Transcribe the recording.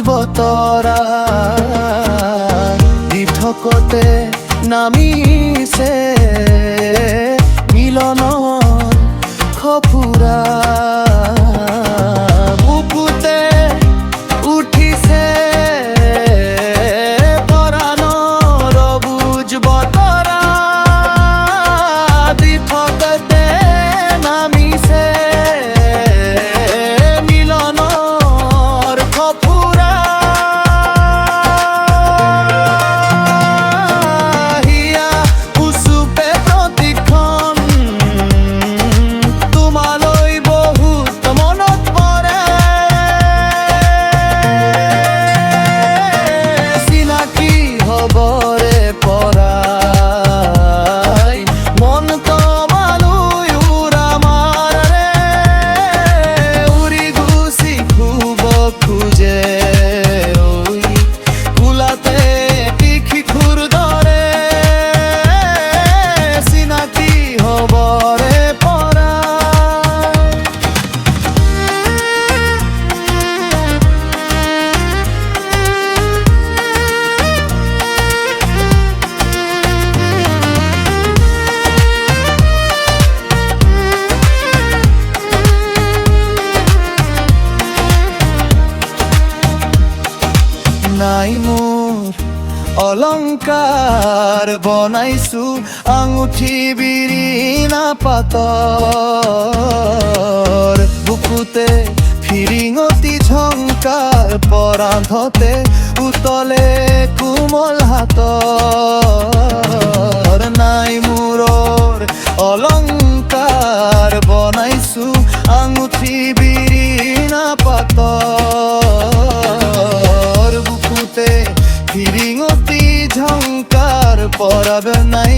বতৰা দিঠকতে নামিছে মিলনৰ খফুৰা বুকুতে উঠিছে পৰাণৰ বুজ বতৰা দিঠকতে নামিছে মিলনৰ খফুৰা হিয়া উচুপে প্ৰতিখন তোমালৈ বহুত মনত পৰে চিনাকি হবৰে পৰাই মন তোমালৈ উৰা মাৰে উৰি গুচি খুব খোজে কুলাতে টিখি খুৰ দৰে চিনাকি হবৰে পৰাই নাই মোৰ অলংকাৰ বনাইছো আঙুঠি বিৰিণা পাতৰ বুকুতে ফিৰিঙতি ঝংকাৰ পৰান্ধতে উতলে কোমল হাতৰ নাই মূৰৰ অলংকাৰ বনাইছো আঙুঠি বিৰিণা পাতৰ বুকুতে ফিৰিঙতি ঝংকাৰ পৰাব নাই